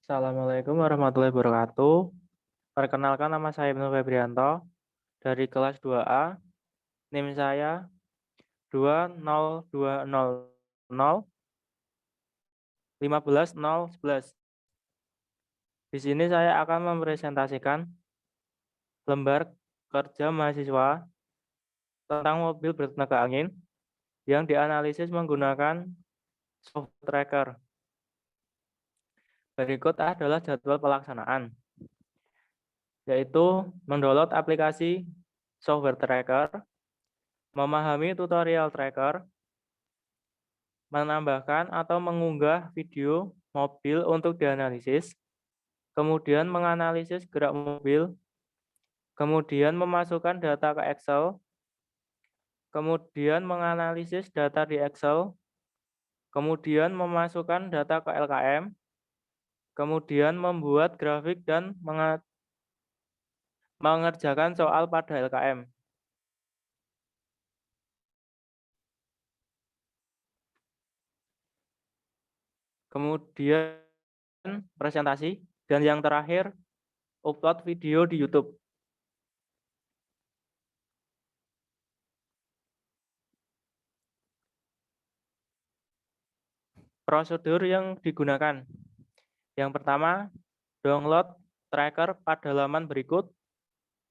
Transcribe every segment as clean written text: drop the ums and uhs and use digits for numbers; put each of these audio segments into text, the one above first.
Assalamualaikum warahmatullahi wabarakatuh. Perkenalkan nama saya Ibnu Febrianto dari kelas 2A. NIM saya 20200151011. Di sini saya akan mempresentasikan lembar kerja mahasiswa tentang mobil bertenaga angin yang dianalisis menggunakan software tracker. Berikut adalah jadwal pelaksanaan, yaitu mendownload aplikasi software tracker, memahami tutorial tracker, menambahkan atau mengunggah video mobil untuk dianalisis, kemudian menganalisis gerak mobil, kemudian memasukkan data ke Excel, kemudian menganalisis data di Excel, kemudian memasukkan data ke LKM, kemudian membuat grafik dan mengerjakan soal pada LKM. Kemudian presentasi, dan yang terakhir upload video di YouTube. Prosedur yang digunakan. Yang pertama, download tracker pada halaman berikut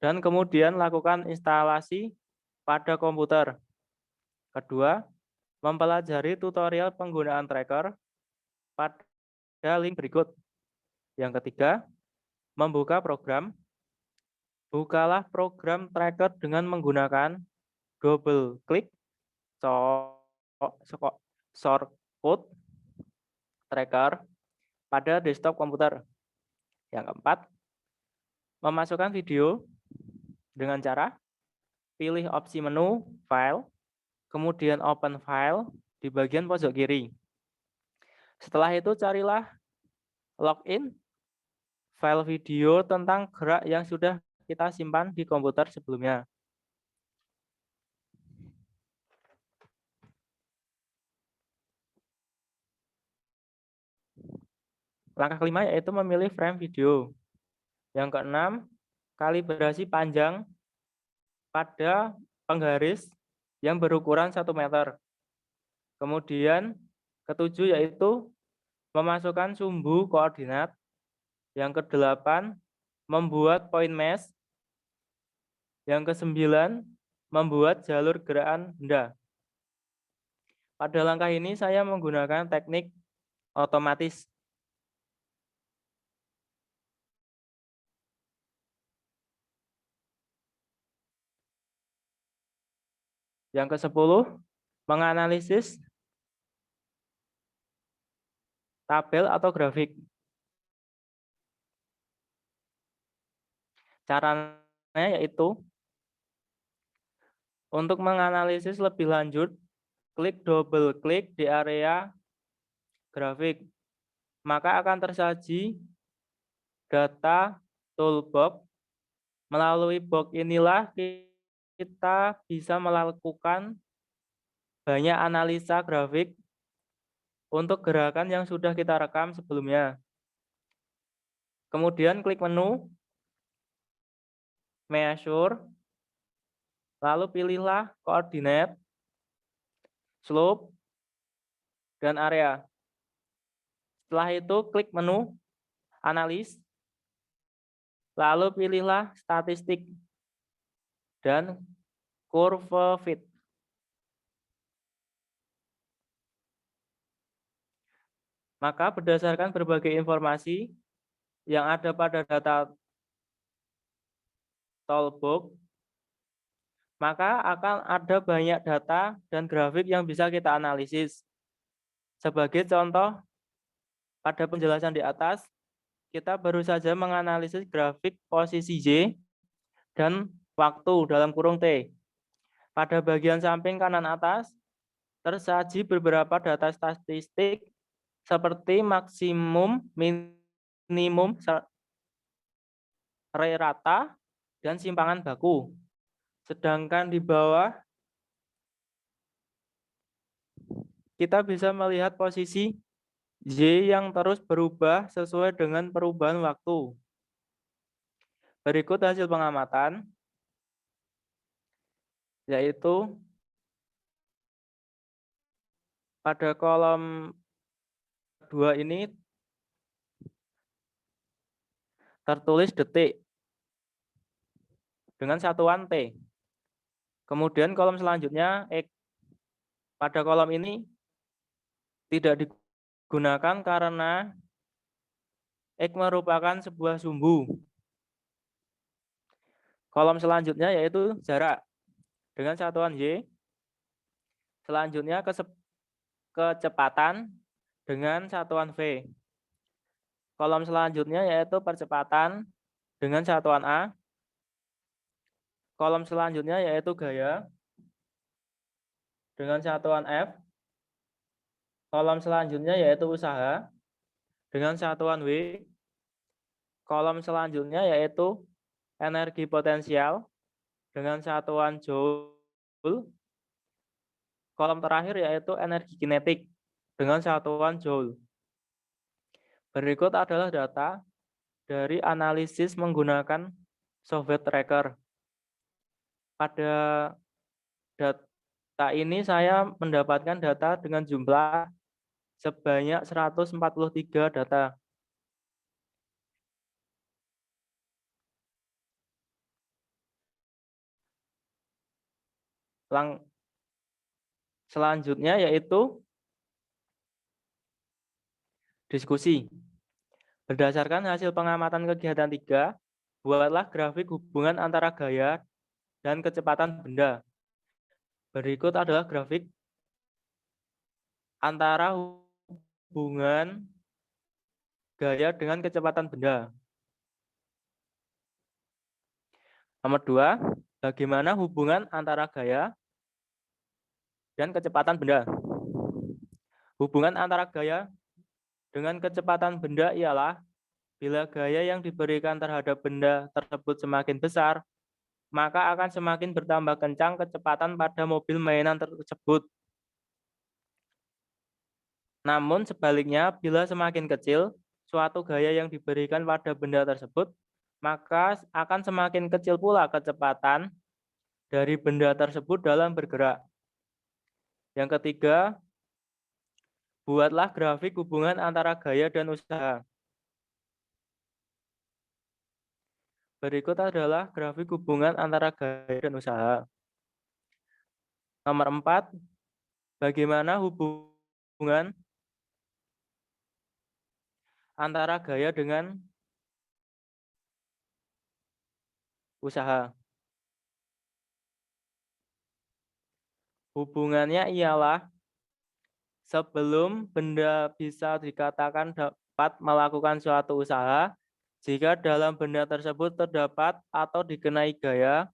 dan kemudian lakukan instalasi pada komputer. Kedua, mempelajari tutorial penggunaan tracker pada link berikut. Yang ketiga, membuka program. Bukalah program tracker dengan menggunakan double klik shortcut tracker pada desktop komputer. Yang keempat, memasukkan video dengan cara pilih opsi menu file, kemudian open file di bagian pojok kiri. Setelah itu carilah login file video tentang gerak yang sudah kita simpan di komputer sebelumnya. Langkah kelima yaitu memilih frame video. Yang keenam, kalibrasi panjang pada penggaris yang berukuran 1 meter. Kemudian ketujuh yaitu memasukkan sumbu koordinat. Yang kedelapan, membuat point mesh. Yang kesembilan, membuat jalur gerakan benda. Pada langkah ini saya menggunakan teknik otomatis. Yang ke-10, menganalisis tabel atau grafik. Caranya yaitu untuk menganalisis lebih lanjut, double klik di area grafik. Maka akan tersaji data toolbox. Melalui box inilah kita bisa melakukan banyak analisa grafik untuk gerakan yang sudah kita rekam sebelumnya. Kemudian klik menu measure, lalu pilihlah koordinat, slope, dan area. Setelah itu klik menu analis, lalu pilihlah statistik dan curve fit. Maka berdasarkan berbagai informasi yang ada pada data toolbox, maka akan ada banyak data dan grafik yang bisa kita analisis. Sebagai contoh, pada penjelasan di atas, kita baru saja menganalisis grafik posisi Y dan waktu dalam kurung T. Pada bagian samping kanan atas, tersaji beberapa data statistik seperti maksimum, minimum, rata, dan simpangan baku. Sedangkan di bawah, kita bisa melihat posisi Y yang terus berubah sesuai dengan perubahan waktu. Berikut hasil pengamatan, yaitu pada kolom 2 ini tertulis detik dengan satuan T. Kemudian kolom selanjutnya X. Pada kolom ini tidak digunakan karena X merupakan sebuah sumbu. Kolom selanjutnya yaitu jarak dengan satuan Y. Selanjutnya kecepatan dengan satuan V. Kolom selanjutnya yaitu percepatan dengan satuan A. Kolom selanjutnya yaitu gaya dengan satuan F. Kolom selanjutnya yaitu usaha dengan satuan W. Kolom selanjutnya yaitu energi potensial dengan satuan Joule. Kolom terakhir yaitu energi kinetik dengan satuan Joule. Berikut adalah data dari analisis menggunakan software tracker. Pada data ini saya mendapatkan data dengan jumlah sebanyak 143 data. Selanjutnya yaitu diskusi. Berdasarkan hasil pengamatan kegiatan 3, buatlah grafik hubungan antara gaya dan kecepatan benda. Berikut adalah grafik antara hubungan gaya dengan kecepatan benda. Nomor 2, bagaimana hubungan antara gaya dan kecepatan benda? Hubungan antara gaya dengan kecepatan benda ialah bila gaya yang diberikan terhadap benda tersebut semakin besar, maka akan semakin bertambah kencang kecepatan pada mobil mainan tersebut. Namun sebaliknya, bila semakin kecil suatu gaya yang diberikan pada benda tersebut, maka akan semakin kecil pula kecepatan dari benda tersebut dalam bergerak. Yang ketiga, buatlah grafik hubungan antara gaya dan usaha. Berikut adalah grafik hubungan antara gaya dan usaha. Nomor 4, bagaimana hubungan antara gaya dengan usaha? Hubungannya ialah sebelum benda bisa dikatakan dapat melakukan suatu usaha, jika dalam benda tersebut terdapat atau dikenai gaya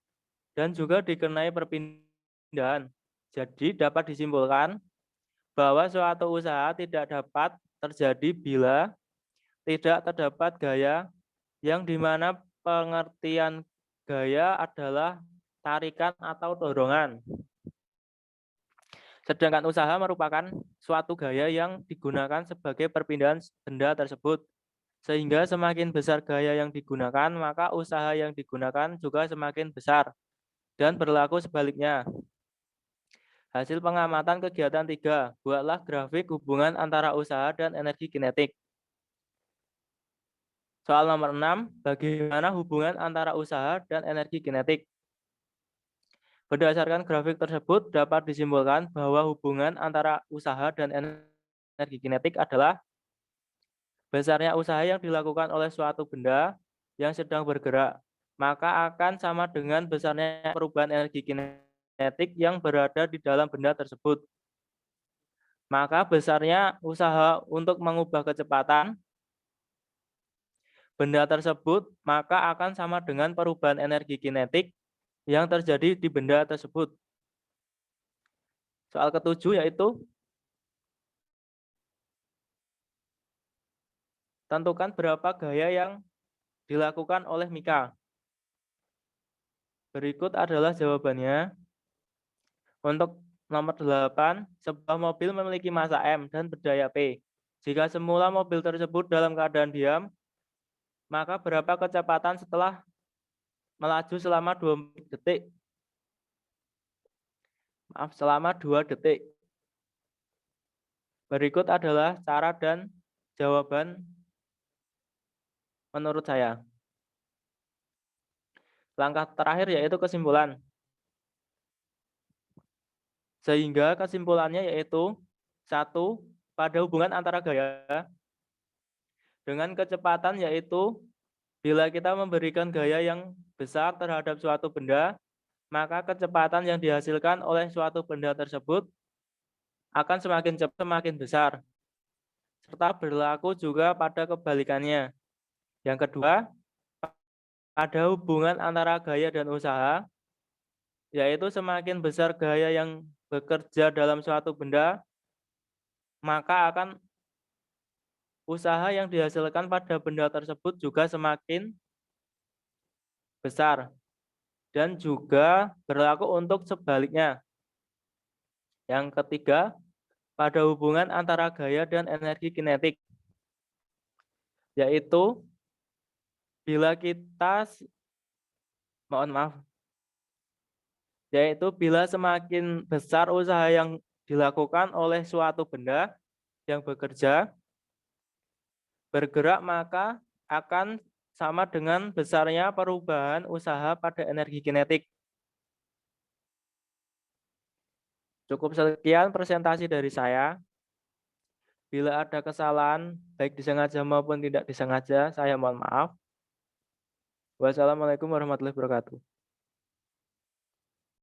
dan juga dikenai perpindahan. Jadi dapat disimpulkan bahwa suatu usaha tidak dapat terjadi bila tidak terdapat gaya, yang dimana pengertian gaya adalah tarikan atau dorongan. Sedangkan usaha merupakan suatu gaya yang digunakan sebagai perpindahan benda tersebut. Sehingga semakin besar gaya yang digunakan, maka usaha yang digunakan juga semakin besar. Dan berlaku sebaliknya. Hasil pengamatan kegiatan 3, buatlah grafik hubungan antara usaha dan energi kinetik. Soal nomor 6, bagaimana hubungan antara usaha dan energi kinetik? Berdasarkan grafik tersebut dapat disimpulkan bahwa hubungan antara usaha dan energi kinetik adalah besarnya usaha yang dilakukan oleh suatu benda yang sedang bergerak, maka akan sama dengan besarnya perubahan energi kinetik yang berada di dalam benda tersebut. Maka besarnya usaha untuk mengubah kecepatan benda tersebut, maka akan sama dengan perubahan energi kinetik yang terjadi di benda tersebut. Soal ketujuh yaitu tentukan berapa gaya yang dilakukan oleh Mika. Berikut adalah jawabannya. Untuk nomor 8, sebuah mobil memiliki massa M dan berdaya P. Jika semula mobil tersebut dalam keadaan diam, maka berapa kecepatan setelah melaju selama 2 detik? Maaf, selama 2 detik. Berikut adalah cara dan jawaban menurut saya. Langkah terakhir yaitu kesimpulan. Sehingga kesimpulannya yaitu 1. Pada hubungan antara gaya dengan kecepatan yaitu bila kita memberikan gaya yang besar terhadap suatu benda, maka kecepatan yang dihasilkan oleh suatu benda tersebut akan semakin cepat semakin besar. Serta berlaku juga pada kebalikannya. Yang kedua, ada hubungan antara gaya dan usaha, yaitu semakin besar gaya yang bekerja dalam suatu benda, maka akan usaha yang dihasilkan pada benda tersebut juga semakin besar. Dan juga berlaku untuk sebaliknya. Yang ketiga, pada hubungan antara gaya dan energi kinetik, yaitu bila kita, mohon maaf, yaitu bila semakin besar usaha yang dilakukan oleh suatu benda yang bekerja, bergerak, maka akan sama dengan besarnya perubahan usaha pada energi kinetik. Cukup sekian presentasi dari saya. Bila ada kesalahan, baik disengaja maupun tidak disengaja, saya mohon maaf. Wassalamualaikum warahmatullahi wabarakatuh.